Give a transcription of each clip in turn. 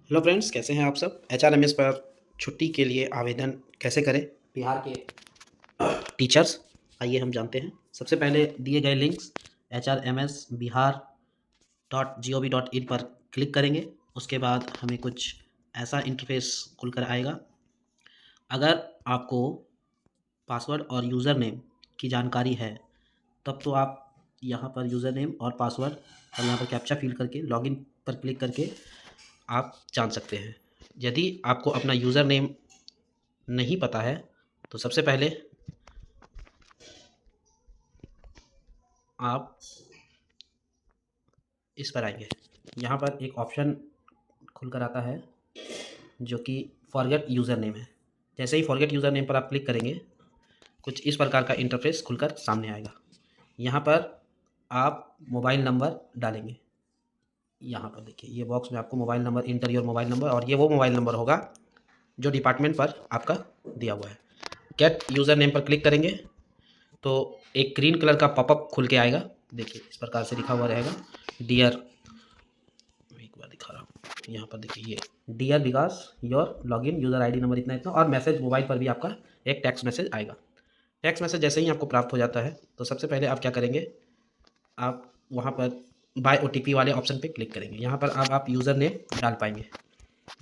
Hello friends, कैसे हैं आप सब। एचआरएमएस पर छुट्टी के लिए आवेदन कैसे करें बिहार के टीचर्स, आइए हम जानते हैं। सबसे पहले दिए गए लिंक्स hrmsbihar.gov.in पर क्लिक करेंगे। उसके बाद हमें कुछ ऐसा इंटरफेस खुलकर आएगा। अगर आपको पासवर्ड और यूज़र नेम की जानकारी है तब तो आप यहाँ पर यूज़र नेम और पासवर्ड और यहाँ पर कैप्चा फिल करके लॉगिन पर क्लिक करके आप जान सकते हैं। यदि आपको अपना यूज़र नेम नहीं पता है तो सबसे पहले आप इस पर आएंगे। यहाँ पर एक ऑप्शन खुलकर आता है जो कि फॉरगेट यूज़र नेम है। जैसे ही फॉरगेट यूज़र नेम पर आप क्लिक करेंगे कुछ इस प्रकार का इंटरफेस खुलकर सामने आएगा। यहाँ पर आप मोबाइल नंबर डालेंगे। यहाँ पर देखिए ये बॉक्स में आपको mobile number, inter your mobile number, और ये वो मोबाइल नंबर होगा जो डिपार्टमेंट पर आपका दिया हुआ है। गेट यूज़र नेम पर क्लिक करेंगे तो एक ग्रीन कलर का पॉपअप खुल के आएगा। देखिए इस प्रकार से लिखा हुआ रहेगा डियर, एक बार दिखा रहा हूँ। यहाँ पर देखिए ये dear Vikas your login user ID number इतना इतना, और मैसेज मोबाइल पर भी आपका एक टेक्स्ट मैसेज आएगा। टेक्स्ट मैसेज जैसे ही आपको प्राप्त हो जाता है तो सबसे पहले आप क्या करेंगे, आप वहाँ पर बाय ओटीपी वाले ऑप्शन पे क्लिक करेंगे। यहाँ पर आप यूज़र नेम डाल पाएंगे।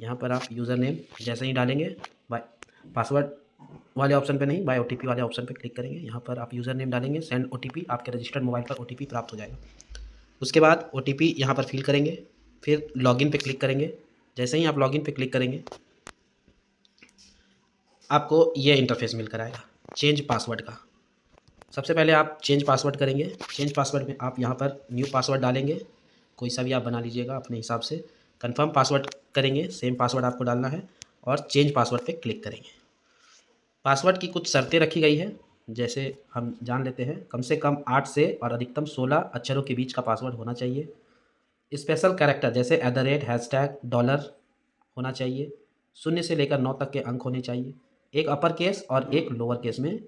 यहाँ पर आप यूज़र नेम जैसे ही डालेंगे, बाय पासवर्ड वाले ऑप्शन पे नहीं, बाय ओटीपी वाले ऑप्शन पे क्लिक करेंगे। यहाँ पर आप यूज़र नेम डालेंगे, सेंड ओटीपी, आपके रजिस्टर्ड मोबाइल पर ओटीपी प्राप्त हो जाएगा। उसके बाद ओटीपी यहाँ पर फिल करेंगे, फिर लॉगिन पे क्लिक करेंगे। जैसे ही आप लॉगिन पे क्लिक करेंगे आपको ये इंटरफेस मिलकर आएगा चेंज पासवर्ड का। सबसे पहले आप चेंज पासवर्ड करेंगे। चेंज पासवर्ड में आप यहाँ पर न्यू पासवर्ड डालेंगे, कोई सा भी आप बना लीजिएगा अपने हिसाब से। कंफर्म पासवर्ड करेंगे, सेम पासवर्ड आपको डालना है, और चेंज पासवर्ड पे क्लिक करेंगे। पासवर्ड की कुछ शर्तें रखी गई है, जैसे हम जान लेते हैं। कम से कम 8 से और अधिकतम 16 अक्षरों के बीच का पासवर्ड होना चाहिए। स्पेशल कैरेक्टर जैसे @ हैशटैग डॉलर होना चाहिए। 0 से लेकर 9 तक के अंक होने चाहिए। एक अपर केस और एक लोअर केस में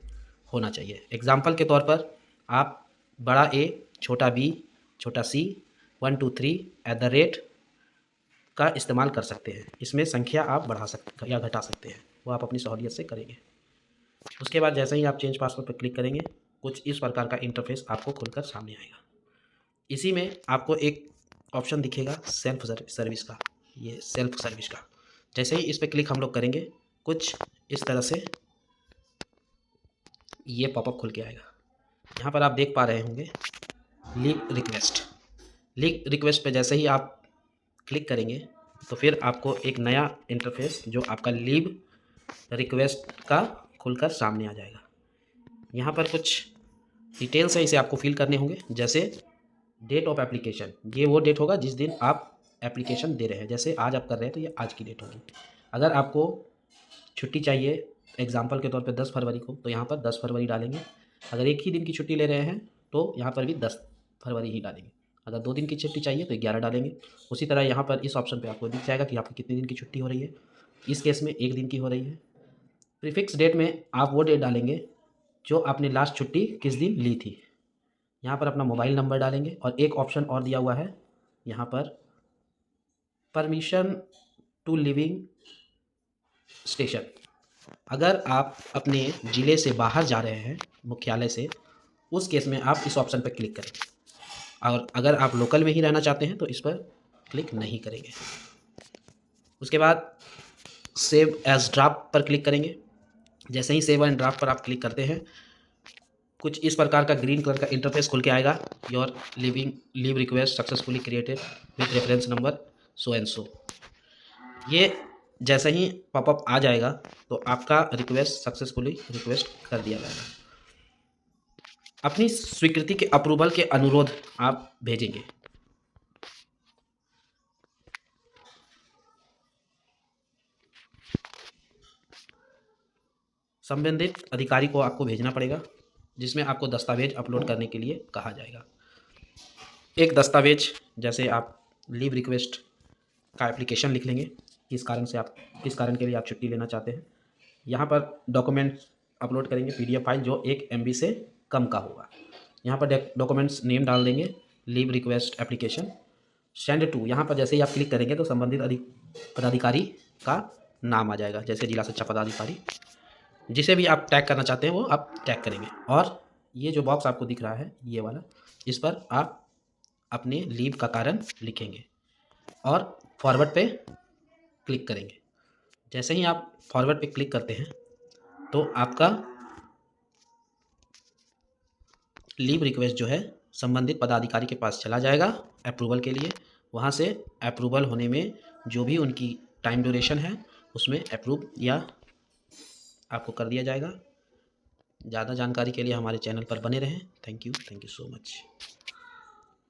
होना चाहिए। एग्जाम्पल के तौर पर आप बड़ा ए, छोटा बी, छोटा सी, 1 2 3 @ का इस्तेमाल कर सकते हैं। इसमें संख्या आप बढ़ा सकते या घटा सकते हैं, वो आप अपनी सहूलियत से करेंगे। उसके बाद जैसे ही आप चेंज पासवर्ड पर क्लिक करेंगे कुछ इस प्रकार का इंटरफेस आपको खुलकर सामने आएगा। इसी में आपको एक ऑप्शन दिखेगा सेल्फ सर्विस का, ये सेल्फ सर्विस का। जैसे ही इस पर क्लिक हम लोग करेंगे कुछ इस तरह से ये पॉपअप खुल के आएगा। यहाँ पर आप देख पा रहे होंगे लीव रिक्वेस्ट। लीव रिक्वेस्ट पे जैसे ही आप क्लिक करेंगे तो फिर आपको एक नया इंटरफेस जो आपका लीव रिक्वेस्ट का खुलकर सामने आ जाएगा। यहाँ पर कुछ डिटेल्स है, इसे आपको फिल करने होंगे। जैसे डेट ऑफ एप्लीकेशन, ये वो डेट होगा जिस दिन आप एप्लीकेशन दे रहे हैं। जैसे आज आप कर रहे हैं तो ये आज की डेट होगी। अगर आपको छुट्टी चाहिए एग्जाम्पल के तौर पे 10 फरवरी को, तो यहाँ पर 10 फरवरी डालेंगे। अगर एक ही दिन की छुट्टी ले रहे हैं तो यहाँ पर भी 10 फरवरी ही डालेंगे। अगर 2 दिन की छुट्टी चाहिए तो 11 डालेंगे। उसी तरह यहाँ पर इस ऑप्शन पे आपको दिख जाएगा कि आपकी कितने दिन की छुट्टी हो रही है। इस केस में 1 दिन की हो रही है। प्रीफिक्स डेट में आप वो डेट डालेंगे जो आपने लास्ट छुट्टी किस दिन ली थी। यहाँ पर अपना मोबाइल नंबर डालेंगे, और एक ऑप्शन और दिया हुआ है यहाँ पर परमिशन टू लिविंग स्टेशन। अगर आप अपने ज़िले से बाहर जा रहे हैं मुख्यालय से, उस केस में आप इस ऑप्शन पर क्लिक करें, और अगर आप लोकल में ही रहना चाहते हैं तो इस पर क्लिक नहीं करेंगे। उसके बाद सेव एज ड्राफ्ट पर क्लिक करेंगे। जैसे ही सेव एंड ड्राफ्ट पर आप क्लिक करते हैं कुछ इस प्रकार का ग्रीन कलर का इंटरफेस खुल के आएगा। Your leave request successfully created with reference number so and so. ये जैसे ही पॉपअप आ जाएगा तो आपका रिक्वेस्ट सक्सेसफुली रिक्वेस्ट कर दिया जाएगा। अपनी स्वीकृति के अप्रूवल के अनुरोध आप भेजेंगे। संबंधित अधिकारी को आपको भेजना पड़ेगा, जिसमें आपको दस्तावेज अपलोड करने के लिए कहा जाएगा। एक दस्तावेज जैसे आप लीव रिक्वेस्ट का एप्लीकेशन लिख लेंगे, किस किस कारण के लिए आप छुट्टी लेना चाहते हैं। यहाँ पर डॉक्यूमेंट्स अपलोड करेंगे, पीडीएफ फाइल जो 1 MB से कम का होगा। यहाँ पर डॉक्यूमेंट्स नेम डाल देंगे, leave request application, send to, यहाँ पर जैसे ही आप क्लिक करेंगे तो संबंधित पदाधिकारी का नाम आ जाएगा, जैसे जिला शिक्षा पदाधिकारी। जिसे भी आप टैग करना चाहते हैं वो आप टैग करेंगे। और ये जो बॉक्स आपको दिख रहा है ये वाला, इस पर आप अपने लीव का कारण लिखेंगे और फॉरवर्ड पे क्लिक करेंगे। जैसे ही आप फॉरवर्ड पे क्लिक करते हैं तो आपका लीव रिक्वेस्ट जो है संबंधित पदाधिकारी के पास चला जाएगा अप्रूवल के लिए। वहाँ से अप्रूवल होने में जो भी उनकी टाइम ड्यूरेशन है उसमें अप्रूव या आपको कर दिया जाएगा। ज़्यादा जानकारी के लिए हमारे चैनल पर बने रहें। Thank you so much.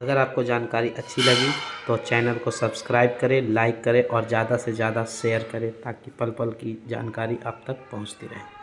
अगर आपको जानकारी अच्छी लगी तो चैनल को सब्सक्राइब करें, लाइक करें और ज़्यादा से ज़्यादा शेयर करें ताकि पल पल की जानकारी आप तक पहुंचती रहे।